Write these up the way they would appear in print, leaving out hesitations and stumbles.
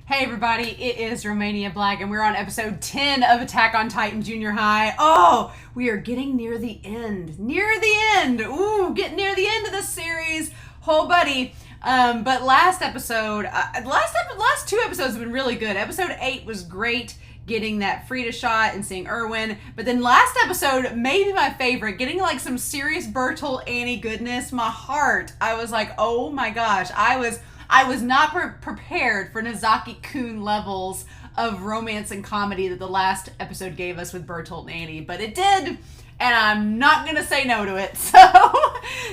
Hey everybody, it is Romania Black, and we're on episode 10 of Attack on Titan Junior High. Oh, we are getting near the end. Near the end! Ooh, getting near the end of this series. Oh, buddy. But last episode, last two episodes have been really good. Episode 8 was great, getting that Frida shot and seeing Erwin. But then last episode, maybe my favorite, getting like some serious Bertolt Annie goodness. My heart, I was like, oh my gosh, I was not prepared for Nozaki-kun levels of romance and comedy that the last episode gave us with Bertolt and Annie, but it did, and I'm not going to say no to it.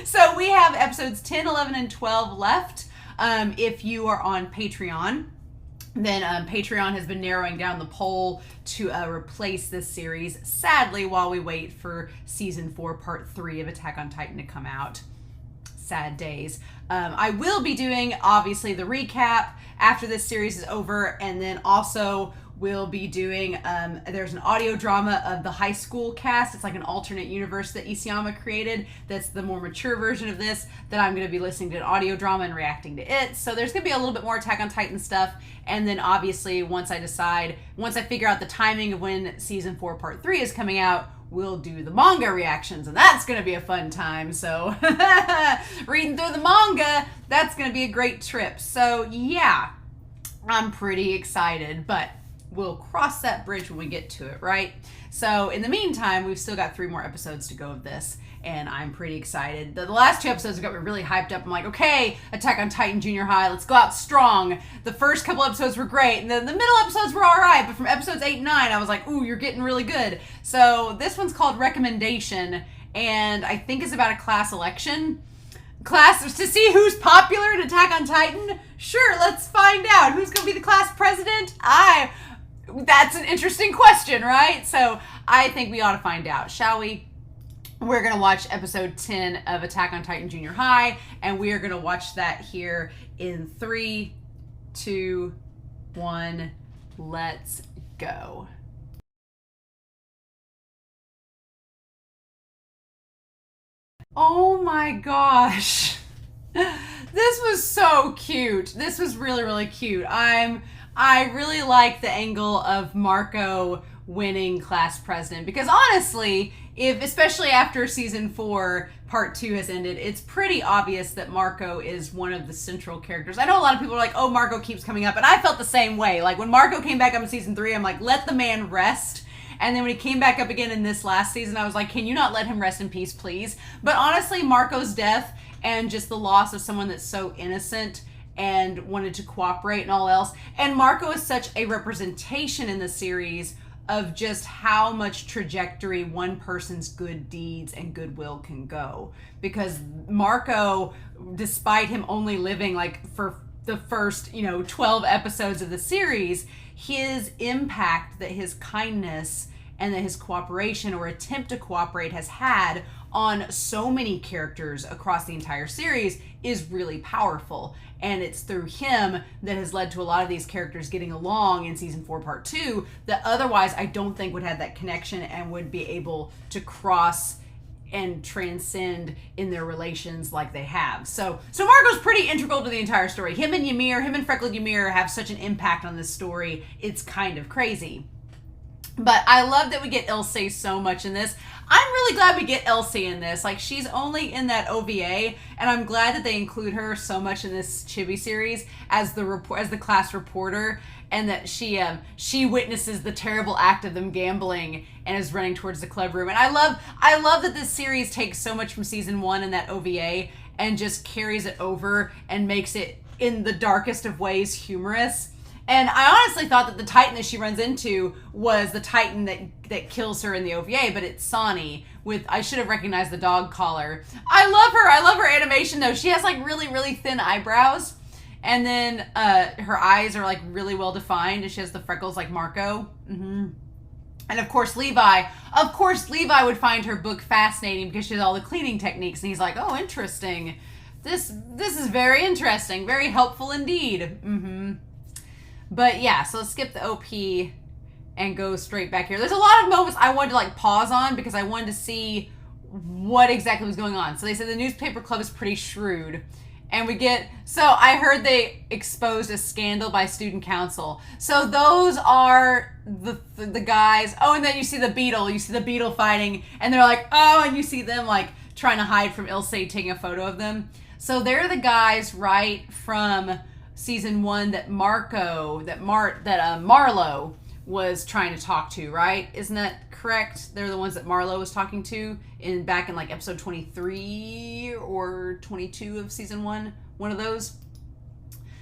So we have episodes 10, 11, and 12 left. If you are on Patreon, then Patreon has been narrowing down the poll to replace this series, sadly, while we wait for Season 4, Part 3 of Attack on Titan to come out. Sad days. I will be doing, obviously, the recap after this series is over, and then also we'll be doing, there's an audio drama of the high school cast. It's like an alternate universe that Isayama created that's the more mature version of this, that I'm going to be listening to an audio drama and reacting to it. So there's going to be a little bit more Attack on Titan stuff, and then obviously once I figure out the timing of when Season 4 Part 3 is coming out, we'll do the manga reactions, and that's going to be a fun time. So reading through the manga, that's going to be a great trip. So yeah, I'm pretty excited, but we'll cross that bridge when we get to it, right? So in the meantime, we've still got 3 more episodes to go of this, and I'm pretty excited. The last 2 episodes got me really hyped up. I'm like, okay, Attack on Titan Junior High, let's go out strong. The first couple episodes were great, and then the middle episodes were all right, but from episodes 8 and 9, I was like, ooh, you're getting really good. So this one's called Recommendation, and I think it's about a class election. Class, to see who's popular in Attack on Titan? Sure, let's find out. Who's going to be the class president? That's an interesting question, right? So I think we ought to find out, shall we? We're going to watch episode 10 of Attack on Titan Junior High, and we are going to watch that here in 3, 2, 1. Let's go. Oh my gosh. This was so cute. This was really, really cute. I really like the angle of Marco winning class president, because honestly, especially after Season 4 Part 2 has ended, it's pretty obvious that Marco is one of the central characters. I know a lot of people are like, oh, Marco keeps coming up, and I felt the same way. Like when Marco came back up in Season 3, I'm like, let the man rest. And then when he came back up again in this last season, I was like, can you not let him rest in peace, please? But honestly, Marco's death and just the loss of someone that's so innocent and wanted to cooperate and all else. And Marco is such a representation in the series of just how much trajectory one person's good deeds and goodwill can go. Because Marco, despite him only living like for the first, 12 episodes of the series, his impact that his kindness and that his cooperation or attempt to cooperate has had on so many characters across the entire series is really powerful. And it's through him that has led to a lot of these characters getting along in Season 4 Part 2 that otherwise I don't think would have that connection and would be able to cross and transcend in their relations like they have. So Marco's pretty integral to the entire story. Him and Freckled Ymir have such an impact on this story. It's kind of crazy. But I love that we get Ilse so much in this. I'm really glad we get Elsie in this. Like, she's only in that OVA, and I'm glad that they include her so much in this chibi series as the class reporter, and that she witnesses the terrible act of them gambling and is running towards the club room. And I love that this series takes so much from Season 1 in that OVA and just carries it over and makes it, in the darkest of ways, humorous. And I honestly thought that the Titan that she runs into was the Titan that kills her in the OVA, but it's Sani I should have recognized the dog collar. I love her animation though. She has like really, really thin eyebrows, and then her eyes are like really well defined, and she has the freckles like Marco. And of course Levi would find her book fascinating because she has all the cleaning techniques, and he's like, oh, interesting. This is very interesting, very helpful indeed. But yeah, so let's skip the OP and go straight back here. There's a lot of moments I wanted to like pause on because I wanted to see what exactly was going on. So they said the newspaper club is pretty shrewd. And so I heard they exposed a scandal by student council. So those are the guys. Oh, and then you see the beetle fighting, and they're like, oh, and you see them like trying to hide from Ilse taking a photo of them. So they're the guys right from season 1 that Marlo was trying to talk to, right? Isn't that correct? They're the ones that Marlo was talking to back in like episode 23 or 22 of season 1, one of those.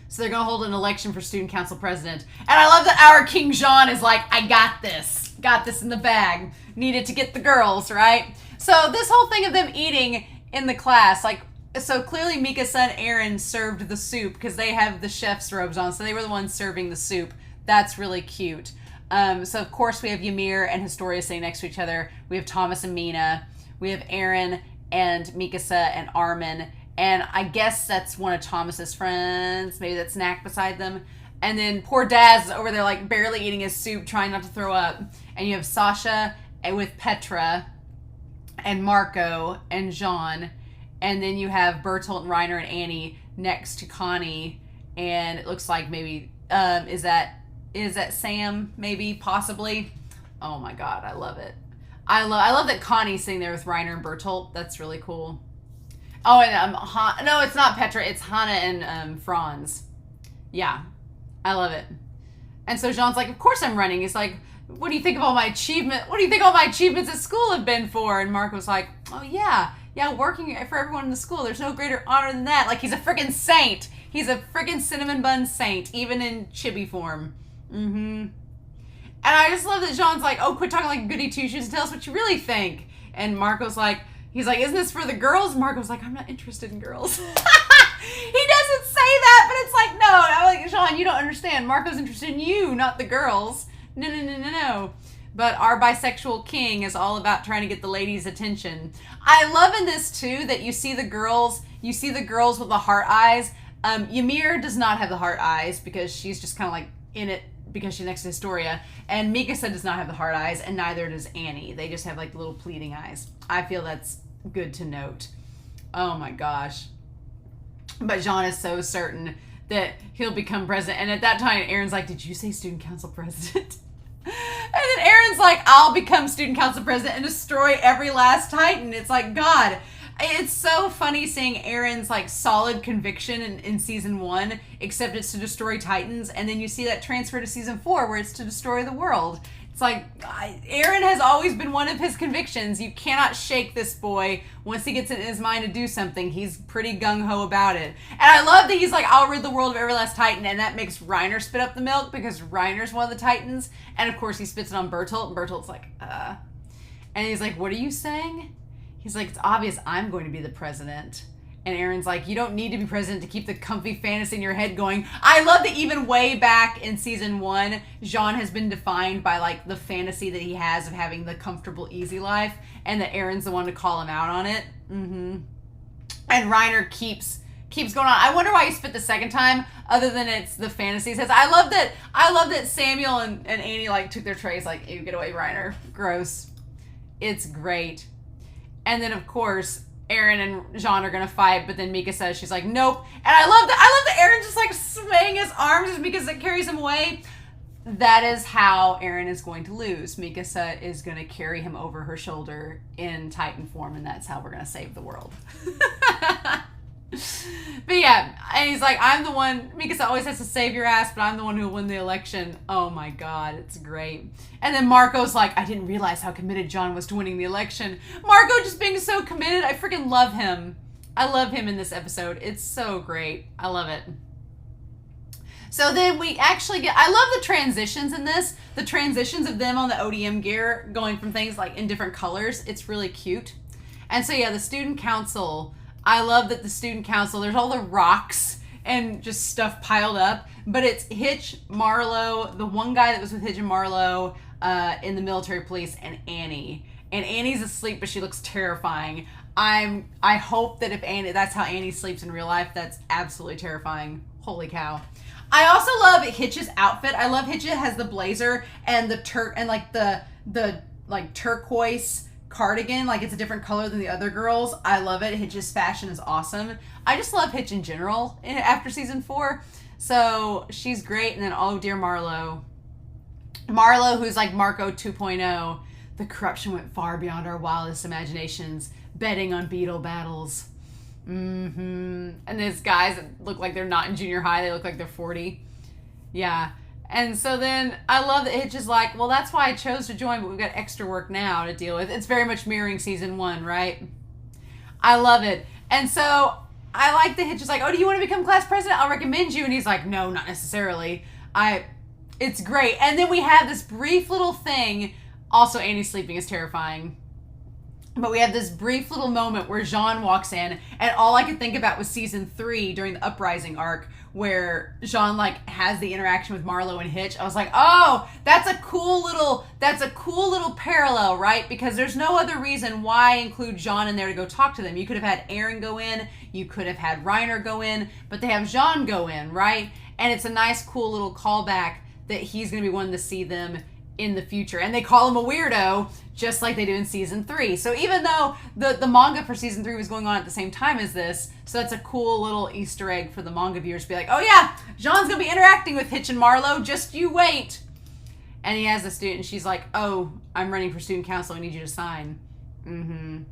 So they're gonna hold an election for student council president. And I love that our King Jean is like, I got this in the bag. Needed to get the girls, right? So this whole thing of them eating in the class, like, so clearly Mikasa and Eren served the soup because they have the chef's robes on, so they were the ones serving the soup. That's really cute. So of course we have Ymir and Historia sitting next to each other. We have Thomas and Mina. We have Eren and Mikasa and Armin. And I guess that's one of Thomas's friends. Maybe that's Snack beside them. And then poor Daz is over there like barely eating his soup, trying not to throw up. And you have Sasha with Petra and Marco and Jean. And then you have Bertolt and Reiner and Annie next to Connie. And it looks like maybe, is that Sam? Maybe, possibly. Oh my God, I love it. I love that Connie's sitting there with Reiner and Bertolt. That's really cool. Oh, and no, it's not Petra. It's Hannah and Franz. Yeah, I love it. And so Jean's like, of course I'm running. He's like, what do you think of all my achievement? What do you think all my achievements at school have been for? And Marco's like, oh yeah, working for everyone in the school. There's no greater honor than that. Like, he's a freaking saint. He's a freaking cinnamon bun saint, even in chibi form. Mm-hmm. And I just love that Jean's like, oh, quit talking like a goody two-shoes and tell us what you really think. And Marco's like, he's like, isn't this for the girls? Marco's like, I'm not interested in girls. He doesn't say that, but it's like, no. I'm like, Jean, you don't understand. Marco's interested in you, not the girls. No. But our bisexual king is all about trying to get the ladies' attention. I love in this, too, that you see the girls with the heart eyes. Ymir does not have the heart eyes because she's just kind of like in it because she's next to Historia. And Mikasa does not have the heart eyes, and neither does Annie. They just have like little pleading eyes. I feel that's good to note. Oh my gosh. But Jean is so certain that he'll become president. And at that time, Eren's like, did you say student council president? And then Eren's like, I'll become student council president and destroy every last Titan. It's like, God. It's so funny seeing Eren's like solid conviction in season 1, except it's to destroy Titans, and then you see that transfer to season 4 where it's to destroy the world. It's like, Eren has always been one of his convictions. You cannot shake this boy. Once he gets it in his mind to do something, he's pretty gung-ho about it. And I love that he's like, I'll rid the world of every last Titan, and that makes Reiner spit up the milk because Reiner's one of the Titans. And of course he spits it on Bertolt, and Bertolt's like, And he's like, what are you saying? He's like, it's obvious I'm going to be the president. And Eren's like, you don't need to be president to keep the comfy fantasy in your head going. I love that even way back in season 1, Jean has been defined by like the fantasy that he has of having the comfortable, easy life, and that Eren's the one to call him out on it. Mm-hmm. And Reiner keeps going on. I wonder why he spit the second time, other than it's the fantasy says. I love that Samuel and Annie like took their trays like, ew, get away, Reiner. Gross. It's great. And then, of course, Eren and Jean are going to fight, but then Mika says, she's like, nope. And I love that Eren just, like, swaying his arms as Mikasa carries him away. That is how Eren is going to lose. Mikasa is going to carry him over her shoulder in Titan form, and that's how we're going to save the world. But yeah, and he's like, I'm the one, Mikasa always has to save your ass, but I'm the one who will win the election. Oh my God, it's great. And then Marco's like, I didn't realize how committed John was to winning the election. Marco just being so committed. I freaking love him. I love him in this episode. It's so great. I love it. So then we actually get, I love the transitions in this. The transitions of them on the ODM gear going from things like in different colors. It's really cute. And so yeah, the student council, I love that the student council, there's all the rocks and just stuff piled up, but it's Hitch, Marlo, the one guy that was with Hitch and Marlo in the military police, and Annie. And Annie's asleep, but she looks terrifying. I hope that if Annie, that's how Annie sleeps in real life, that's absolutely terrifying. Holy cow. I also love Hitch's outfit. I love Hitch has the blazer and the like turquoise cardigan, like it's a different color than the other girls. I love it. Hitch's fashion is awesome. I just love Hitch in general after season 4. So she's great. And then, oh dear, Marlo, who's like Marco 2.0. The corruption went far beyond our wildest imaginations, betting on beetle battles. And there's guys that look like they're not in junior high. They look like they're 40. Yeah. And so then I love that Hitch is like, well, that's why I chose to join, but we've got extra work now to deal with. It's very much mirroring season 1, right? I love it. And so I like that Hitch is like, oh, do you want to become class president? I'll recommend you. And he's like, no, not necessarily. It's great. And then we have this brief little thing. Also, Annie sleeping is terrifying. But we have this brief little moment where Jean walks in, and all I could think about was season 3 during the Uprising arc, where Jean like has the interaction with Marlo and Hitch. I was like, oh, that's a cool little parallel, right? Because there's no other reason why include Jean in there to go talk to them. You could have had Eren go in, you could have had Reiner go in, but they have Jean go in, right? And it's a nice, cool little callback that he's going to be one to see them in the future. And they call him a weirdo, just like they do in season 3. So even though the manga for season 3 was going on at the same time as this, so that's a cool little Easter egg for the manga viewers to be like, oh yeah, Jean's gonna be interacting with Hitch and Marlo, just you wait. And he has a student, and she's like, oh, I'm running for student council, I need you to sign. And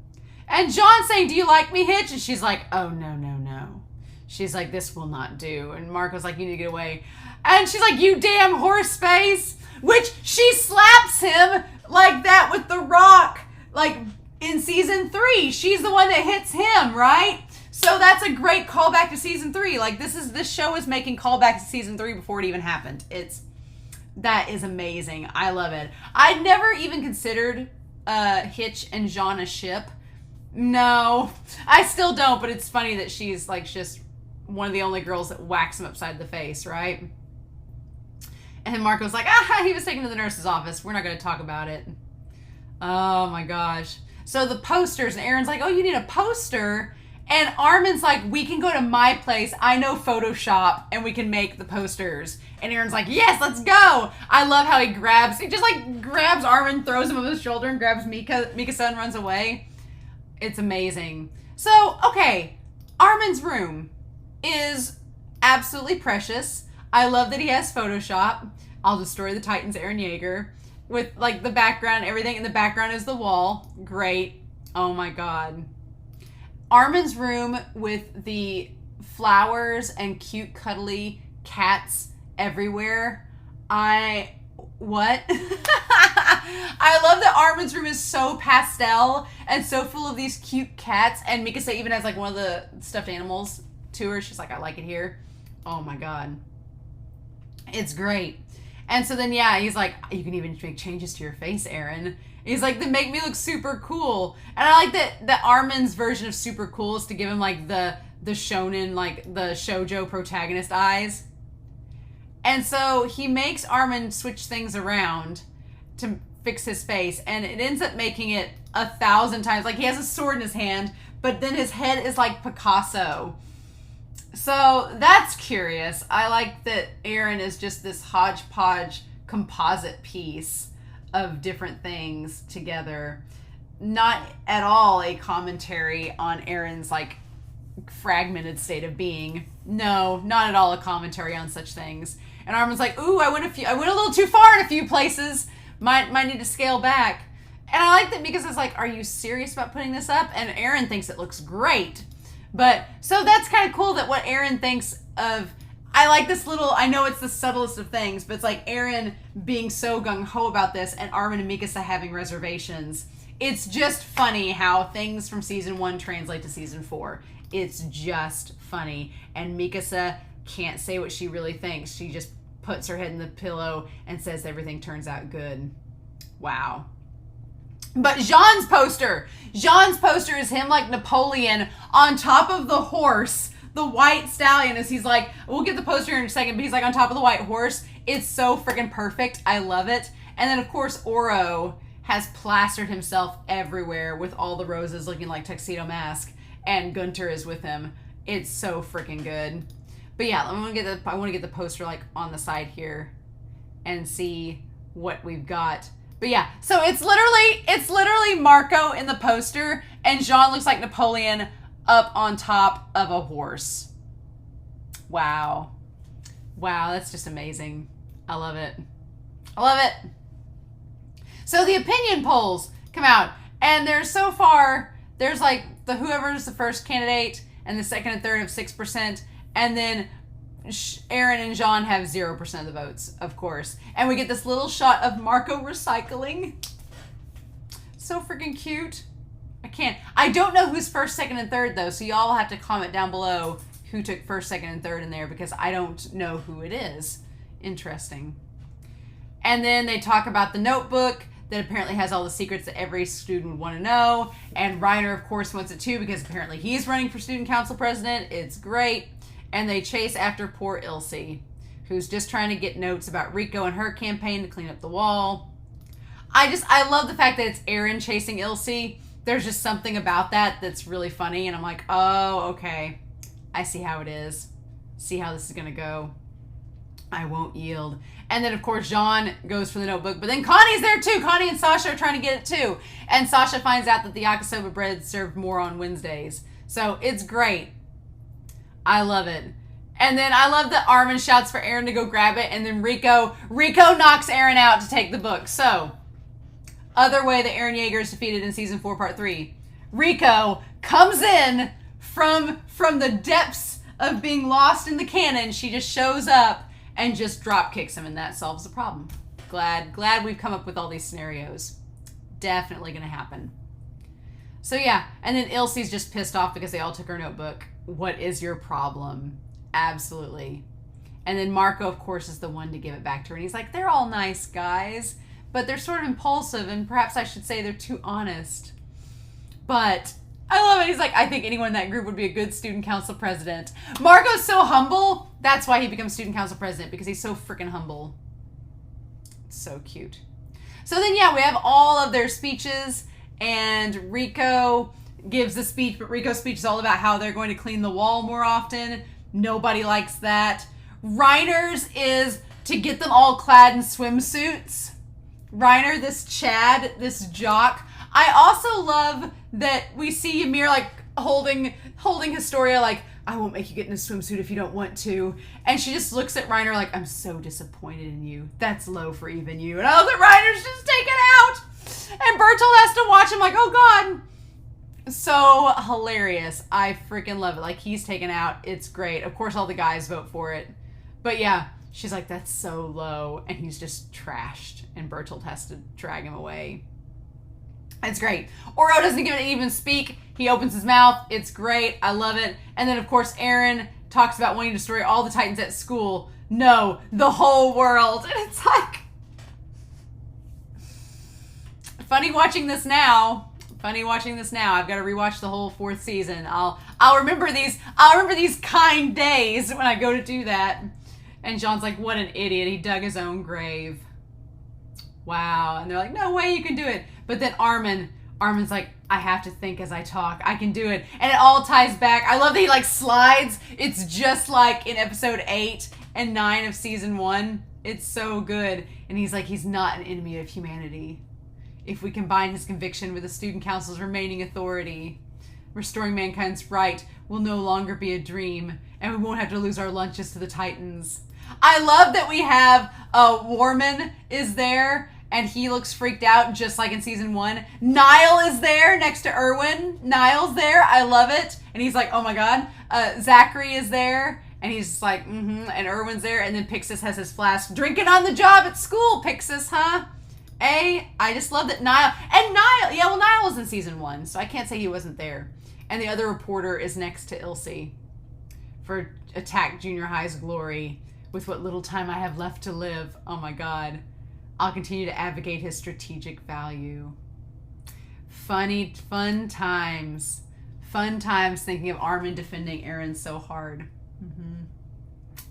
Jean's saying, do you like me, Hitch? And she's like, oh, no. She's like, this will not do. And Marco's like, you need to get away. And she's like, you damn horse face. Which she slaps him like that with the rock, like in season 3. She's the one that hits him, right? So that's a great callback to season 3. Like this show is making callbacks to season 3 before it even happened. That is amazing. I love it. I'd never even considered Hitch and Jean a ship. No, I still don't. But it's funny that she's like just one of the only girls that whacks him upside the face, right? And Marco's like, he was taken to the nurse's office. We're not going to talk about it. Oh my gosh. So the posters, and Eren's like, oh, you need a poster? And Armin's like, we can go to my place. I know Photoshop, and we can make the posters. And Eren's like, yes, let's go. I love how he just like grabs Armin, throws him over his shoulder, and grabs Mikasa and runs away. It's amazing. So, okay, Armin's room is absolutely precious. I love that he has Photoshop. I'll destroy the Titans, Eren Yeager, with like the background, everything in the background is the wall. Great. Oh my God. Armin's room with the flowers and cute cuddly cats everywhere. What? I love that Armin's room is so pastel and so full of these cute cats, and Mikasa even has like one of the stuffed animals to her. She's like, I like it here. Oh my God. It's great. And so then, yeah, he's like, you can even make changes to your face, Eren. He's like, they make me look super cool. And I like that Armin's version of super cool is to give him like the shonen, like the shoujo protagonist eyes. And so he makes Armin switch things around to fix his face. And it ends up making it 1,000 times. Like he has a sword in his hand, but then his head is like Picasso. So that's curious. I like that Eren is just this hodgepodge composite piece of different things together. Not at all a commentary on Eren's like fragmented state of being. No, not at all a commentary on such things. And Armin's like, ooh, I went a little too far in a few places. Might need to scale back. And I like that Mikasa's like, are you serious about putting this up? And Eren thinks it looks great. But, so that's kind of cool that what Eren thinks of, I like this little, I know it's the subtlest of things, but it's like Eren being so gung-ho about this and Armin and Mikasa having reservations. It's just funny how things from season 1 translate to season 4. It's just funny. And Mikasa can't say what she really thinks. She just puts her head in the pillow and says everything turns out good. Wow. But Jean's poster is him like Napoleon on top of the horse, the white stallion, as he's like, we'll get the poster in a second, but he's like on top of the white horse. It's so freaking perfect. I love it. And then of course Oro has plastered himself everywhere with all the roses looking like Tuxedo Mask, and Gunter is with him. It's so freaking good. But yeah, I want to get the poster like on the side here and see what we've got. But yeah, so it's literally Marco in the poster, and Jean looks like Napoleon up on top of a horse. Wow. Wow, that's just amazing. I love it. I love it. So the opinion polls come out, and there's like whoever's the first candidate and the second and third have 6%, and then Eren and Jean have 0% of the votes, of course. And we get this little shot of Marco recycling. So freaking cute. I don't know who's first, second, and third, though, so y'all have to comment down below who took first, second, and third in there, because I don't know who it is. Interesting. And then they talk about the notebook that apparently has all the secrets that every student want to know. And Reiner, of course, wants it too, because apparently he's running for student council president. It's great. And they chase after poor Ilse, who's just trying to get notes about Rico and her campaign to clean up the wall. I love the fact that it's Eren chasing Ilse. There's just something about that that's really funny. And I'm like, oh, okay. I see how it is. See how this is going to go. I won't yield. And then, of course, Jean goes for the notebook. But then Connie's there, too. Connie and Sasha are trying to get it, too. And Sasha finds out that the yakisoba bread served more on Wednesdays. So it's great. I love it. And then I love that Armin shouts for Eren to go grab it. And then Rico knocks Eren out to take the book. So, other way that Eren Yeager is defeated in Season 4, Part 3. Rico comes in from the depths of being lost in the canon. She just shows up and just drop kicks him, and that solves the problem. Glad we've come up with all these scenarios. Definitely going to happen. So yeah, and then Ilse's just pissed off because they all took her notebook. What is your problem? Absolutely. And then Marco, of course, is the one to give it back to her. And he's like, they're all nice guys, but they're sort of impulsive, and perhaps I should say they're too honest. But I love it. He's like, I think anyone in that group would be a good student council president. Marco's so humble. That's why he becomes student council president, because he's so freaking humble. So cute. So then, yeah, we have all of their speeches, and Rico gives the speech, but Rico's speech is all about how they're going to clean the wall more often. Nobody likes that. Reiner's is to get them all clad in swimsuits. Reiner, this Chad, this jock. I also love that we see Ymir like holding Historia like, I won't make you get in a swimsuit if you don't want to. And she just looks at Reiner like, I'm so disappointed in you. That's low for even you. And I love that Reiner's just taken out. And Bertolt has to watch him like, oh God. So hilarious. I freaking love it. Like, he's taken out. It's great. Of course, all the guys vote for it. But yeah, she's like, that's so low. And he's just trashed. And Bertolt has to drag him away. It's great. Oro doesn't give it an even speak. He opens his mouth. It's great. I love it. And then, of course, Eren talks about wanting to destroy all the Titans at school. No, the whole world. And it's like, funny watching this now. I've got to rewatch the whole 4th season. I'll remember these kind days when I go to do that. And Jean's like, what an idiot. He dug his own grave. Wow. And they're like, no way you can do it. But then Armin's like, I have to think as I talk. I can do it. And it all ties back. I love that he like slides. It's just like in episode 8 and 9 of season 1. It's so good. And he's like, he's not an enemy of humanity. If we combine his conviction with the student council's remaining authority, restoring mankind's right will no longer be a dream, and we won't have to lose our lunches to the Titans. I love that we have Warman is there, and he looks freaked out just like in season 1. Niall is there next to Erwin. Niall's there. I love it. And he's like, oh my God. Zachary is there. And he's just like, mm-hmm. And Erwin's there. And then Pixis has his flask. Drinking on the job at school, Pixis, huh? I just love that Niall. And Niall, yeah, well, Niall was in season 1, so I can't say he wasn't there. And the other reporter is next to Ilse for Attack Junior High's glory. With what little time I have left to live, oh my God, I'll continue to advocate his strategic value. Fun times thinking of Armin defending Eren so hard.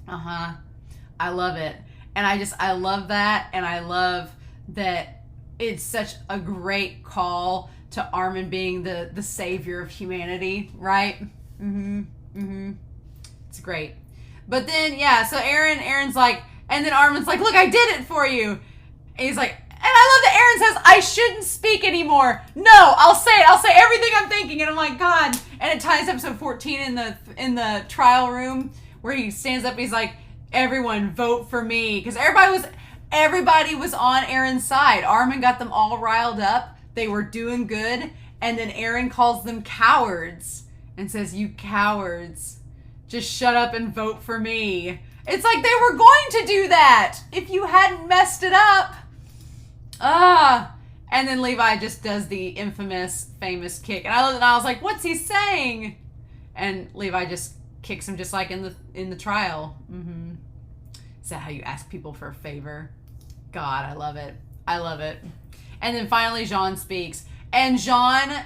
I love it. And I love that, and I love that it's such a great call to Armin being the savior of humanity, right? It's great. But then, yeah, so Eren's like, and then Armin's like, look, I did it for you. And he's like, I love that Eren says, I shouldn't speak anymore. No, I'll say it. I'll say everything I'm thinking. And I'm like, God. And it ties episode 14 in the trial room where he stands up. He's like, everyone vote for me. Because everybody was on Eren's side. Armin got them all riled up. They were doing good. And then Eren calls them cowards and says, you cowards, just shut up and vote for me. It's like they were going to do that if you hadn't messed it up. And then Levi just does the infamous, famous kick. And I was like, what's he saying? And Levi just kicks him just like in the trial. Mm-hmm. Is that how you ask people for a favor? God, I love it. I love it. And then finally Jean speaks. And Jean,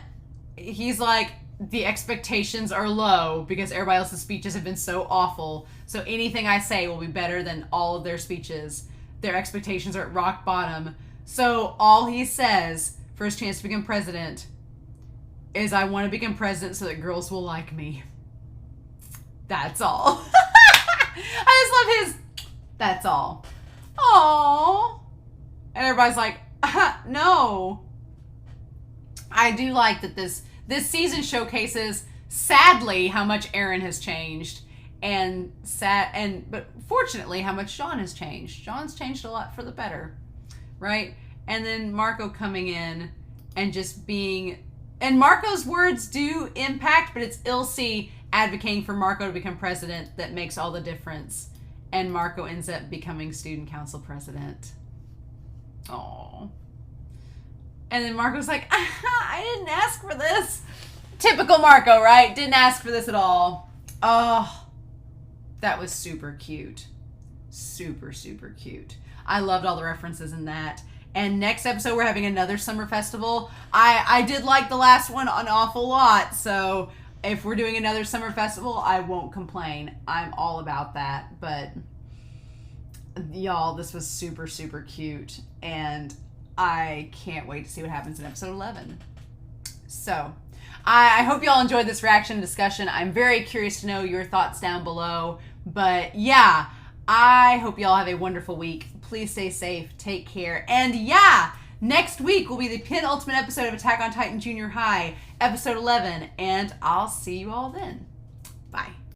he's like, the expectations are low because everybody else's speeches have been so awful. So anything I say will be better than all of their speeches. Their expectations are at rock bottom. So all he says for his chance to become president is, I want to become president so that girls will like me. That's all. I just love his, that's all. Aww. And everybody's like, no. I do like that this season showcases, sadly, how much Eren has changed. But fortunately, how much Jean has changed. Jean's changed a lot for the better. Right? And then Marco coming in and just being... And Marco's words do impact, but it's Ilse advocating for Marco to become president that makes all the difference. And Marco ends up becoming student council president. Aww. And then Marco's like, I didn't ask for this. Typical Marco, right? Didn't ask for this at all. Oh, that was super cute. Super, super cute. I loved all the references in that. And next episode, we're having another summer festival. I did like the last one an awful lot. So if we're doing another summer festival, I won't complain. I'm all about that. But y'all, this was super, super cute. And I can't wait to see what happens in episode 11. So I hope y'all enjoyed this reaction discussion. I'm very curious to know your thoughts down below. But yeah, I hope y'all have a wonderful week. Please stay safe. Take care. And yeah, next week will be the penultimate episode of Attack on Titan Junior High, episode 11. And I'll see you all then.